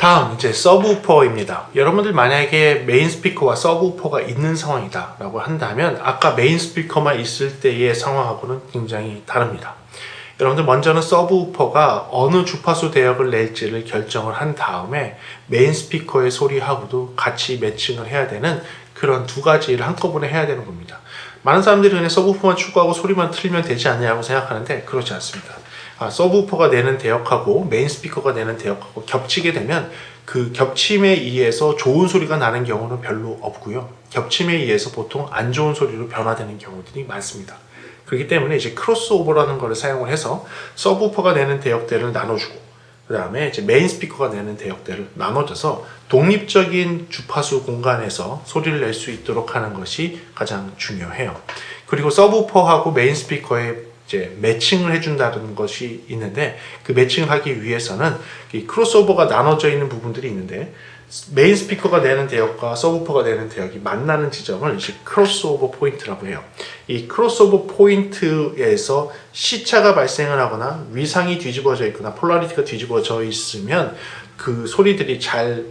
다음 이제 서브우퍼입니다. 여러분들 만약에 메인 스피커와 서브우퍼가 있는 상황이다 라고 한다면 아까 메인 스피커만 있을 때의 상황하고는 굉장히 다릅니다. 여러분들 먼저는 서브우퍼가 어느 주파수 대역을 낼지를 결정을 한 다음에 메인 스피커의 소리하고도 같이 매칭을 해야 되는 그런 두 가지를 한꺼번에 해야 되는 겁니다. 많은 사람들이 그냥 서브우퍼만 추구하고 소리만 틀면 되지 않냐고 생각하는데 그렇지 않습니다. 서브우퍼가 내는 대역하고 메인 스피커가 내는 대역하고 겹치게 되면 그 겹침에 의해서 좋은 소리가 나는 경우는 별로 없고요. 겹침에 의해서 보통 안 좋은 소리로 변화되는 경우들이 많습니다. 그렇기 때문에 이제 크로스오버라는 것을 사용을 해서 서브우퍼가 내는 대역대를 나눠주고 그 다음에 이제 메인 스피커가 내는 대역대를 나눠줘서 독립적인 주파수 공간에서 소리를 낼 수 있도록 하는 것이 가장 중요해요. 그리고 서브우퍼하고 메인 스피커의 이제 매칭을 해준다는 것이 있는데 그 매칭을 하기 위해서는 이 크로스오버가 나눠져 있는 부분들이 있는데 메인 스피커가 내는 대역과 서브우퍼가 내는 대역이 만나는 지점을 이제 크로스오버 포인트라고 해요. 이 크로스오버 포인트에서 시차가 발생을 하거나 위상이 뒤집어져 있거나 폴라리티가 뒤집어져 있으면 그 소리들이 잘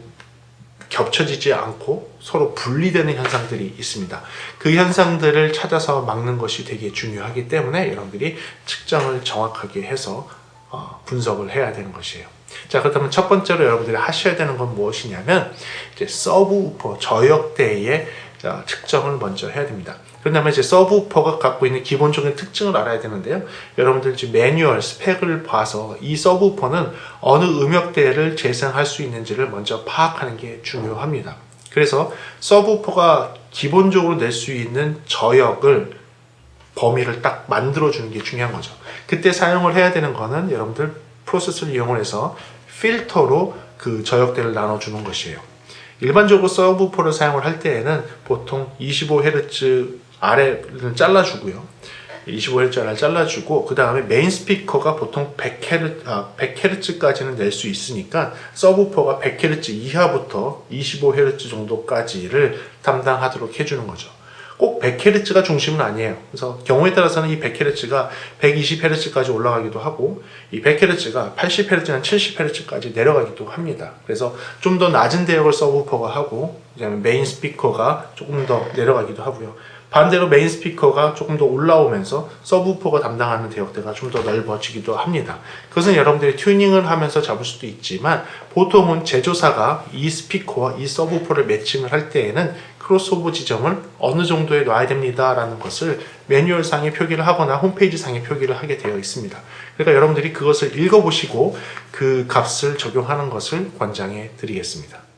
겹쳐지지 않고 서로 분리되는 현상들이 있습니다. 그 현상들을 찾아서 막는 것이 되게 중요하기 때문에 여러분들이 측정을 정확하게 해서 분석을 해야 되는 것이에요. 자, 그렇다면 첫 번째로 여러분들이 하셔야 되는 건 무엇이냐면 이제 서브우퍼 저역대의 측정을 먼저 해야 됩니다. 그다음에 이제 서브우퍼가 갖고 있는 기본적인 특징을 알아야 되는데요. 여러분들 지금 매뉴얼 스펙을 봐서 이 서브우퍼는 어느 음역대를 재생할 수 있는지를 먼저 파악하는 게 중요합니다. 그래서 서브우퍼가 기본적으로 낼 수 있는 저역을 범위를 딱 만들어주는 게 중요한 거죠. 그때 사용을 해야 되는 거는 여러분들 프로세스를 이용해서 필터로 그 저역대를 나눠주는 것이에요. 일반적으로 서브우퍼를 사용을 할 때에는 보통 25Hz 아래를 잘라주고요. 25Hz 아래를 잘라주고 그 다음에 메인 스피커가 보통 100Hz까지는 낼 수 있으니까 서브우퍼가 100Hz 이하부터 25Hz 정도까지를 담당하도록 해주는 거죠. 꼭 100Hz가 중심은 아니에요. 그래서 경우에 따라서는 이 100Hz가 120Hz까지 올라가기도 하고 이 100Hz가 80Hz나 70Hz까지 내려가기도 합니다. 그래서 좀 더 낮은 대역을 서브우퍼가 하고 그다음에 메인 스피커가 조금 더 내려가기도 하고요. 반대로 메인 스피커가 조금 더 올라오면서 서브우퍼가 담당하는 대역대가 좀 더 넓어지기도 합니다. 그것은 여러분들이 튜닝을 하면서 잡을 수도 있지만 보통은 제조사가 이 스피커와 이 서브우퍼를 매칭을 할 때에는 크로스오버 지점을 어느 정도에 놔야 됩니다 라는 것을 매뉴얼 상에 표기를 하거나 홈페이지 상에 표기를 하게 되어 있습니다. 그러니까 여러분들이 그것을 읽어보시고 그 값을 적용하는 것을 권장해 드리겠습니다.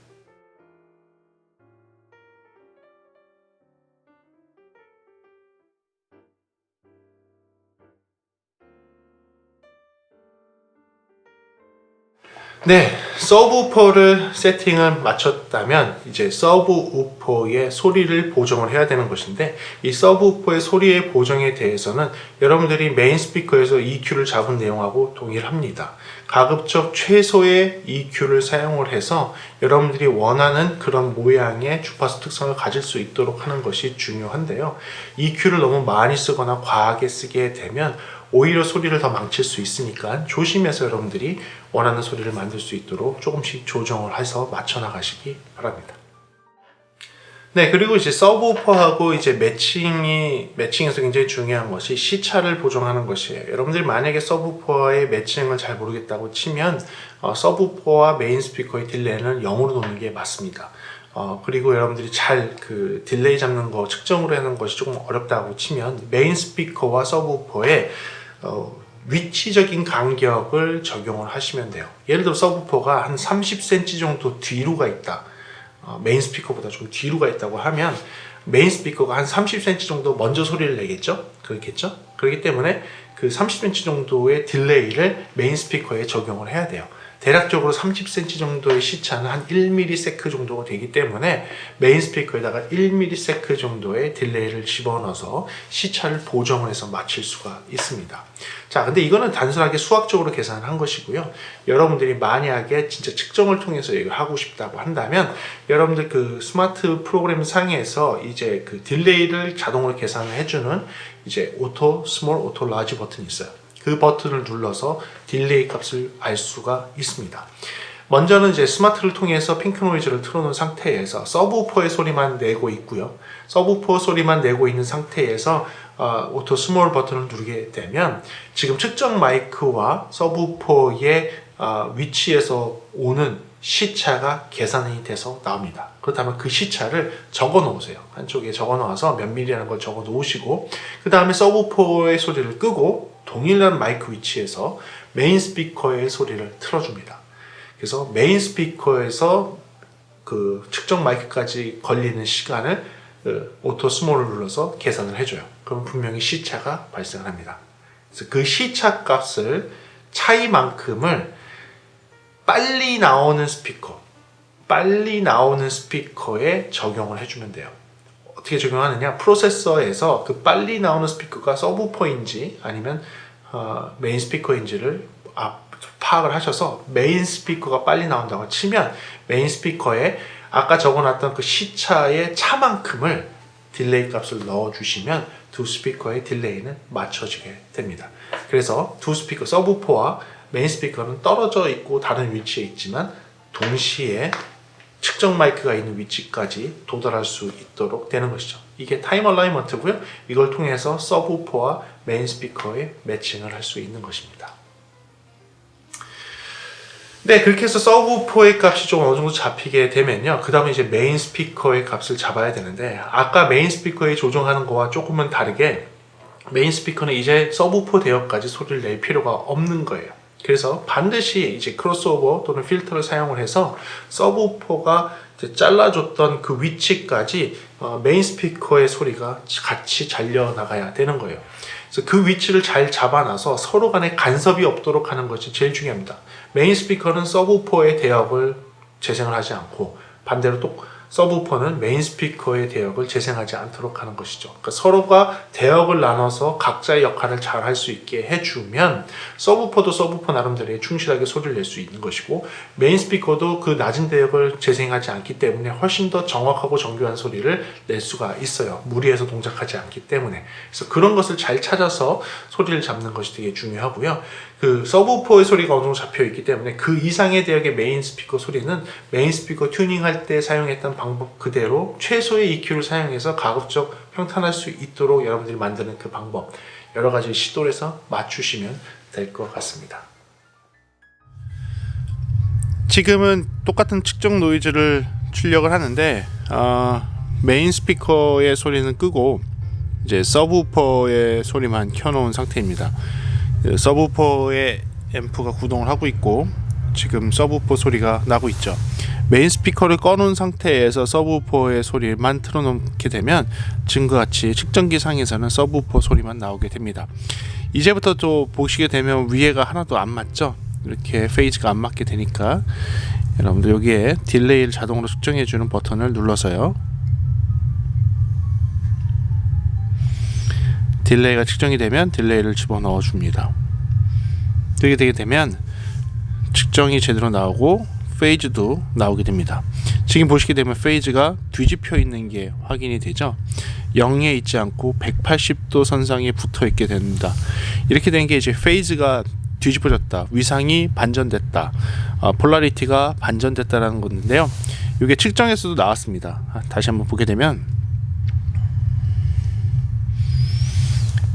네, 서브우퍼를 세팅을 마쳤다면 이제 서브우퍼의 소리를 보정을 해야 되는 것인데 이 서브우퍼의 소리의 보정에 대해서는 여러분들이 메인 스피커에서 EQ를 잡은 내용하고 동일합니다. 가급적 최소의 EQ를 사용을 해서 여러분들이 원하는 그런 모양의 주파수 특성을 가질 수 있도록 하는 것이 중요한데요. EQ를 너무 많이 쓰거나 과하게 쓰게 되면 오히려 소리를 더 망칠 수 있으니까 조심해서 여러분들이 원하는 소리를 만들 수 있도록 조금씩 조정을 해서 맞춰 나가시기 바랍니다. 네, 그리고 이제 서브우퍼하고 이제 매칭에서 굉장히 중요한 것이 시차를 보정하는 것이에요. 여러분들이 만약에 서브우퍼의 매칭을 잘 모르겠다고 치면 서브우퍼와 메인 스피커의 딜레이는 0으로 놓는 게 맞습니다. 그리고 여러분들이 잘 그 딜레이 잡는 거 측정으로 하는 것이 조금 어렵다고 치면 메인 스피커와 서브우퍼의 위치적인 간격을 적용을 하시면 돼요. 예를 들어 서브우퍼가 한 30cm 정도 뒤로 가 있다. 메인 스피커보다 좀 뒤로 가 있다고 하면 메인 스피커가 한 30cm 정도 먼저 소리를 내겠죠? 그렇겠죠? 그렇기 때문에 그 30cm 정도의 딜레이를 메인 스피커에 적용을 해야 돼요. 대략적으로 30cm 정도의 시차는 한 1ms 정도가 되기 때문에 메인 스피커에다가 1ms 정도의 딜레이를 집어넣어서 시차를 보정을 해서 맞출 수가 있습니다. 자, 근데 이거는 단순하게 수학적으로 계산을 한 것이고요. 여러분들이 만약에 진짜 측정을 통해서 이걸 하고 싶다고 한다면 여러분들 그 스마트 프로그램 상에서 이제 그 딜레이를 자동으로 계산을 해주는 이제 오토 스몰, 오토 라지 버튼이 있어요. 그 버튼을 눌러서 딜레이 값을 알 수가 있습니다. 먼저는 이제 스마트를 통해서 핑크 노이즈를 틀어놓은 상태에서 서브우퍼의 소리만 내고 있고요. 서브우퍼 소리만 내고 있는 상태에서 오토 스몰 버튼을 누르게 되면 지금 측정 마이크와 서브우퍼의 위치에서 오는 시차가 계산이 돼서 나옵니다. 그렇다면 그 시차를 적어 놓으세요. 한쪽에 적어 놓아서 몇 밀리라는 걸 적어 놓으시고 그 다음에 서브우퍼의 소리를 끄고 동일한 마이크 위치에서 메인 스피커의 소리를 틀어줍니다. 그래서 메인 스피커에서 그 측정 마이크까지 걸리는 시간을 오토 스몰을 눌러서 계산을 해줘요. 그럼 분명히 시차가 발생을 합니다. 그래서 그 시차 값을 차이만큼을 빨리 나오는 스피커에 적용을 해주면 돼요. 어떻게 적용하느냐? 프로세서에서 그 빨리 나오는 스피커가 서브우퍼인지 아니면 메인 스피커인지를 파악을 하셔서 메인 스피커가 빨리 나온다고 치면 메인 스피커에 아까 적어놨던 그 시차의 차만큼을 딜레이 값을 넣어주시면 두 스피커의 딜레이는 맞춰지게 됩니다. 그래서 두 스피커, 서브우퍼와 메인 스피커는 떨어져 있고 다른 위치에 있지만 동시에 측정 마이크가 있는 위치까지 도달할 수 있도록 되는 것이죠. 이게 타임 얼라이먼트고요. 이걸 통해서 서브우퍼와 메인 스피커의 매칭을 할 수 있는 것입니다. 네, 그렇게 해서 서브우퍼의 값이 좀 어느 정도 잡히게 되면요. 그 다음에 이제 메인 스피커의 값을 잡아야 되는데 아까 메인 스피커에 조정하는 거와 조금은 다르게 메인 스피커는 이제 서브우퍼 대역까지 소리를 낼 필요가 없는 거예요. 그래서 반드시 이제 크로스오버 또는 필터를 사용을 해서 서브우퍼가 잘라줬던 그 위치까지 메인 스피커의 소리가 같이 잘려 나가야 되는 거예요. 그래서 그 위치를 잘 잡아놔서 서로 간에 간섭이 없도록 하는 것이 제일 중요합니다. 메인 스피커는 서브우퍼의 대역을 재생을 하지 않고 반대로 또 서브우퍼는 메인 스피커의 대역을 재생하지 않도록 하는 것이죠. 그러니까 서로가 대역을 나눠서 각자의 역할을 잘 할 수 있게 해주면 서브우퍼도 서브우퍼 나름대로 충실하게 소리를 낼 수 있는 것이고 메인 스피커도 그 낮은 대역을 재생하지 않기 때문에 훨씬 더 정확하고 정교한 소리를 낼 수가 있어요. 무리해서 동작하지 않기 때문에. 그래서 그런 것을 잘 찾아서 소리를 잡는 것이 되게 중요하고요. 그 서브우퍼의 소리가 어느 정도 잡혀 있기 때문에 그 이상의 대역의 메인 스피커 소리는 메인 스피커 튜닝할 때 사용했던 방법 그대로 최소의 EQ를 사용해서 가급적 평탄할 수 있도록 여러분들이 만드는 그 방법 여러 가지 시도를 해서 맞추시면 될 것 같습니다. 지금은 똑같은 측정 노이즈를 출력을 하는데 메인 스피커의 소리는 끄고 이제 서브우퍼의 소리만 켜놓은 상태입니다. 서브우퍼의 앰프가 구동을 하고 있고 지금 서브우퍼 소리가 나고 있죠. 메인 스피커를 꺼놓은 상태에서 서브우퍼의 소리만 틀어놓게 되면 지금과 같이 측정기 상에서는 서브우퍼 소리만 나오게 됩니다. 이제부터 또 보시게 되면 위에가 하나도 안 맞죠. 이렇게 페이즈가 안 맞게 되니까 여러분들 여기에 딜레이를 자동으로 측정해주는 버튼을 눌러서요, 딜레이가 측정이 되면 딜레이를 집어넣어 줍니다. 이렇게 되게 되면 측정이 제대로 나오고 페이즈도 나오게 됩니다. 지금 보시게 되면 페이즈가 뒤집혀 있는 게 확인이 되죠. 0에 있지 않고 180도 선상에 붙어 있게 됩니다. 이렇게 된 게 이제 페이즈가 뒤집어졌다, 위상이 반전됐다, 폴라리티가 반전됐다라는 건데요. 이게 측정에서도 나왔습니다. 다시 한번 보게 되면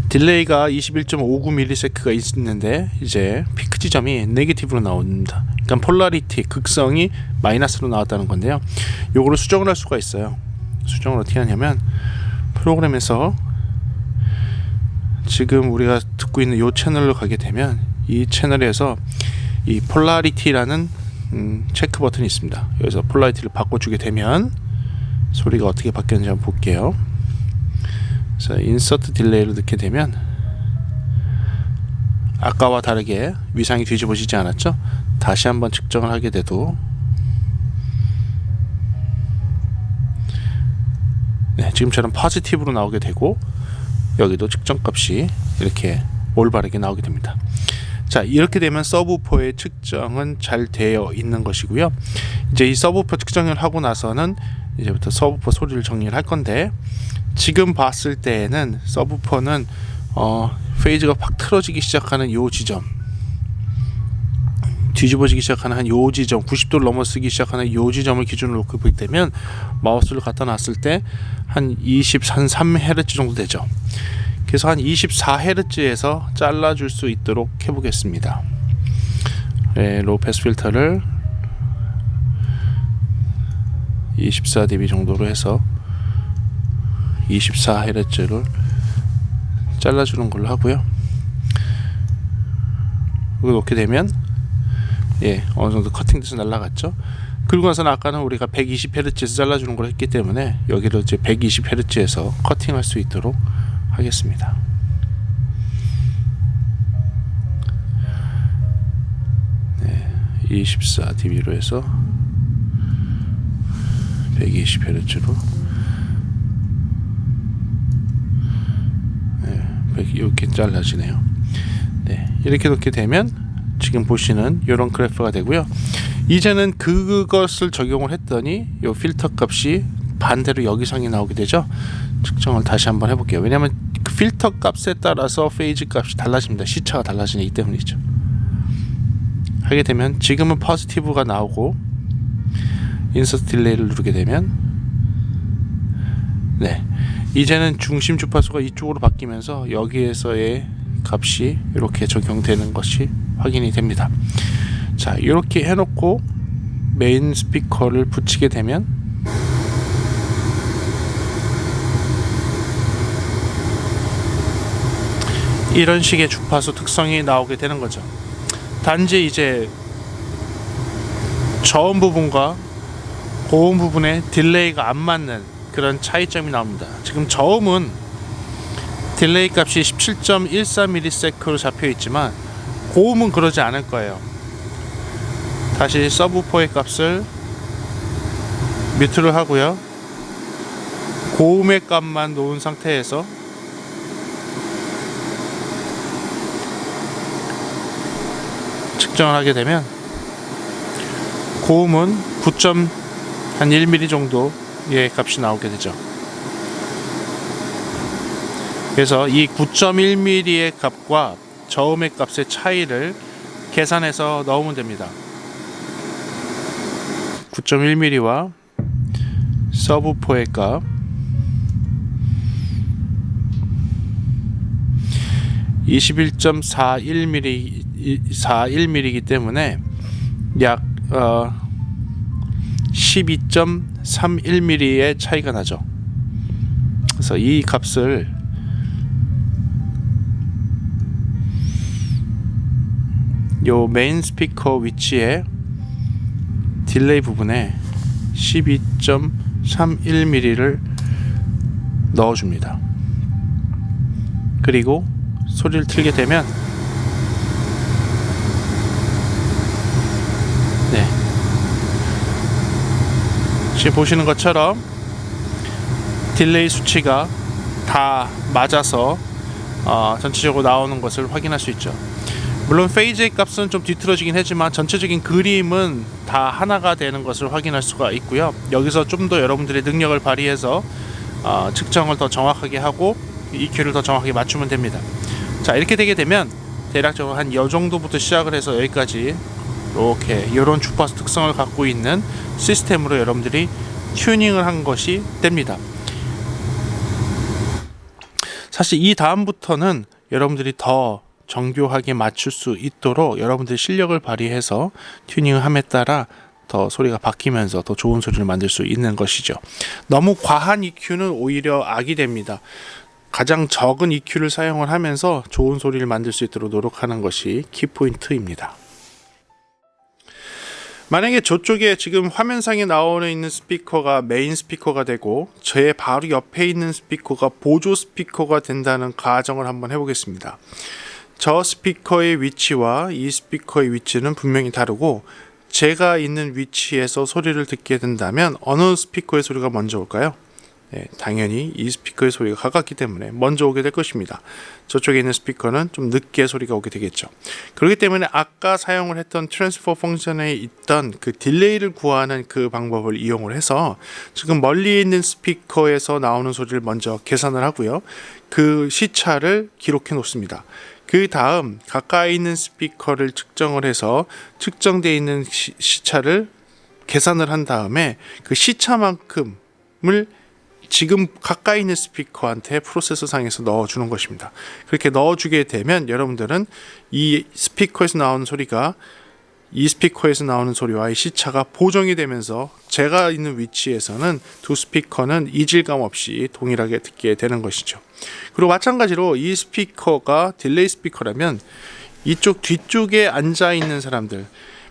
딜레이가 21.59ms가 있는데 이제 피크 지점이 네게티브로 나옵니다. 그러니까 폴라리티, 극성이 마이너스로 나왔다는 건데요. 요거를 수정을 할 수가 있어요. 수정을 어떻게 하냐면 프로그램에서 지금 우리가 듣고 있는 요 채널로 가게 되면 이 채널에서 이 폴라리티라는 체크 버튼이 있습니다. 여기서 폴라리티를 바꿔주게 되면 소리가 어떻게 바뀌었는지 한번 볼게요. 그래서 인서트 딜레이를 넣게 되면 아까와 다르게 위상이 뒤집어지지 않았죠? 다시 한번 측정을 하게 돼도 네, 지금처럼 포지티브로 나오게 되고 여기도 측정값이 이렇게 올바르게 나오게 됩니다. 자, 이렇게 되면 서브우퍼의 측정은 잘 되어 있는 것이고요. 이제 이 서브우퍼 측정을 하고 나서는 이제부터 서브우퍼 소리를 정리를 할 건데, 지금 봤을 때에는 서브우퍼는 페이즈가 확 틀어지기 시작하는 요 지점, 뒤집어지기 시작하는 한 요 지점, 90도를 넘어서기 시작하는 요 지점을 기준으로 놓고 보게 되면 마우스를 갖다 놨을 때 한 23Hz 정도 되죠. 그래서 한 24Hz에서 잘라줄 수 있도록 해보겠습니다. 네, 로우 패스 필터를 24dB 정도로 해서 24Hz를 잘라주는 걸로 하고요. 이거 놓게 되면 어느 정도 커팅돼서 날라갔죠. 그리고 나서는 아까는 우리가 120Hz에서 잘라주는 걸 했기 때문에 여기를 이제 120Hz에서 커팅할 수 있도록 하겠습니다. 네, 24dB로 해서 120Hz로 이렇게 잘라지네요. 네, 이렇게 놓게 되면 지금 보시는 이런 그래프가 되고요. 이제는 그것을 적용을 했더니 이 필터 값이 반대로 여기상이 나오게 되죠. 측정을 다시 한번 해볼게요. 왜냐하면 그 필터 값에 따라서 페이즈 값이 달라집니다. 시차가 달라지기 때문이죠. 하게 되면 지금은 포지티브가 나오고 인서트 딜레이를 누르게 되면 이제는 중심 주파수가 이쪽으로 바뀌면서 여기에서의 값이 이렇게 적용되는 것이 확인이 됩니다. 자, 이렇게 해놓고 메인 스피커를 붙이게 되면 이런 식의 주파수 특성이 나오게 되는 거죠. 단지 이제 저음 부분과 고음 부분의 딜레이가 안 맞는 그런 차이점이 나옵니다. 지금 저음은 딜레이 값이 17.14ms로 잡혀 있지만 고음은 그러지 않을 거예요. 다시 서브우퍼의 값을 뮤트를 하고요. 고음의 값만 놓은 상태에서 측정을 하게 되면 고음은 9.1mm 정도의 값이 나오게 되죠. 그래서 이 9.1mm의 값과 저음의 값의 차이를 계산해서 넣으면 됩니다. 9.1mm와 서브우퍼의 값 21.41mm이기 때문에 약 12.31mm의 차이가 나죠. 그래서 이 값을 요 메인 스피커 위치에 딜레이 부분에 12.31mm를 넣어줍니다. 그리고 소리를 틀게 되면 지금 보시는 것처럼 딜레이 수치가 다 맞아서 전체적으로 나오는 것을 확인할 수 있죠. 물론 페이즈의 값은 좀 뒤틀어지긴 하지만 전체적인 그림은 다 하나가 되는 것을 확인할 수가 있고요. 여기서 좀 더 여러분들의 능력을 발휘해서 측정을 더 정확하게 하고 EQ를 더 정확하게 맞추면 됩니다. 자, 이렇게 되게 되면 대략적으로 한 이 정도부터 시작을 해서 여기까지 이렇게 이런 주파수 특성을 갖고 있는 시스템으로 여러분들이 튜닝을 한 것이 됩니다. 사실 이 다음부터는 여러분들이 더 정교하게 맞출 수 있도록 여러분들의 실력을 발휘해서 튜닝을 함에 따라 더 소리가 바뀌면서 더 좋은 소리를 만들 수 있는 것이죠. 너무 과한 EQ는 오히려 악이 됩니다. 가장 적은 EQ를 사용을 하면서 좋은 소리를 만들 수 있도록 노력하는 것이 키포인트입니다. 만약에 저쪽에 지금 화면상에 나오는 있는 스피커가 메인 스피커가 되고 제 바로 옆에 있는 스피커가 보조 스피커가 된다는 가정을 한번 해보겠습니다. 저 스피커의 위치와 이 스피커의 위치는 분명히 다르고 제가 있는 위치에서 소리를 듣게 된다면 어느 스피커의 소리가 먼저 올까요? 당연히 이 스피커의 소리가 가깝기 때문에 먼저 오게 될 것입니다. 저쪽에 있는 스피커는 좀 늦게 소리가 오게 되겠죠. 그렇기 때문에 아까 사용을 했던 트랜스퍼 펑션에 있던 그 딜레이를 구하는 그 방법을 이용을 해서 지금 멀리 있는 스피커에서 나오는 소리를 먼저 계산을 하고요. 그 시차를 기록해 놓습니다. 그 다음 가까이 있는 스피커를 측정을 해서 측정되어 있는 시차를 계산을 한 다음에 그 시차만큼을 지금 가까이 있는 스피커한테 프로세서 상에서 넣어주는 것입니다. 그렇게 넣어주게 되면 여러분들은 이 스피커에서 나오는 소리가 이 스피커에서 나오는 소리와 이 시차가 보정이 되면서 제가 있는 위치에서는 두 스피커는 이질감 없이 동일하게 듣게 되는 것이죠. 그리고 마찬가지로 이 스피커가 딜레이 스피커라면 이쪽 뒤쪽에 앉아 있는 사람들,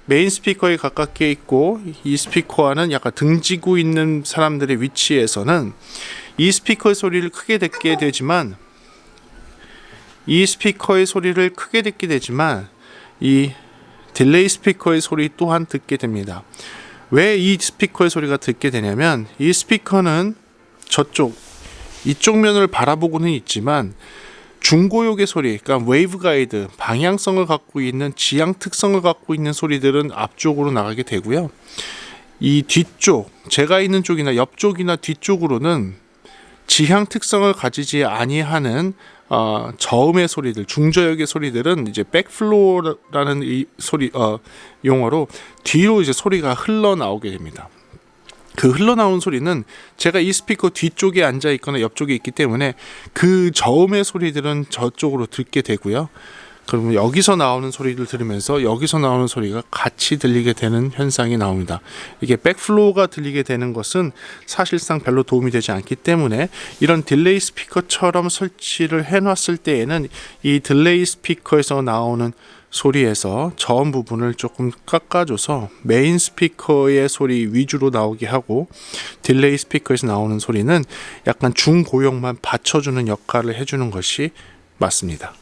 메인 스피커에 가깝게 있고 이 스피커와는 약간 등지고 있는 사람들의 위치에서는 이 스피커의 소리를 크게 듣게 되지만 이 딜레이 스피커의 소리 또한 듣게 됩니다. 왜 이 스피커의 소리가 듣게 되냐면 이 스피커는 이쪽 면을 바라보고는 있지만 중고역의 소리, 그러니까 웨이브 가이드, 방향성을 갖고 있는 지향 특성을 갖고 있는 소리들은 앞쪽으로 나가게 되고요. 이 뒤쪽, 제가 있는 쪽이나 옆쪽이나 뒤쪽으로는 지향 특성을 가지지 아니하는 저음의 소리들, 중저역의 소리들은 이제 백플로어라는 이 소리 용어로 뒤로 이제 소리가 흘러나오게 됩니다. 그 흘러나오는 소리는 제가 이 스피커 뒤쪽에 앉아 있거나 옆쪽에 있기 때문에 그 저음의 소리들은 저쪽으로 듣게 되고요. 그러면 여기서 나오는 소리를 들으면서 여기서 나오는 소리가 같이 들리게 되는 현상이 나옵니다. 이게 백플로우가 들리게 되는 것은 사실상 별로 도움이 되지 않기 때문에 이런 딜레이 스피커처럼 설치를 해놨을 때에는 이 딜레이 스피커에서 나오는 소리에서 저음 부분을 조금 깎아줘서 메인 스피커의 소리 위주로 나오게 하고 딜레이 스피커에서 나오는 소리는 약간 중고역만 받쳐주는 역할을 해주는 것이 맞습니다.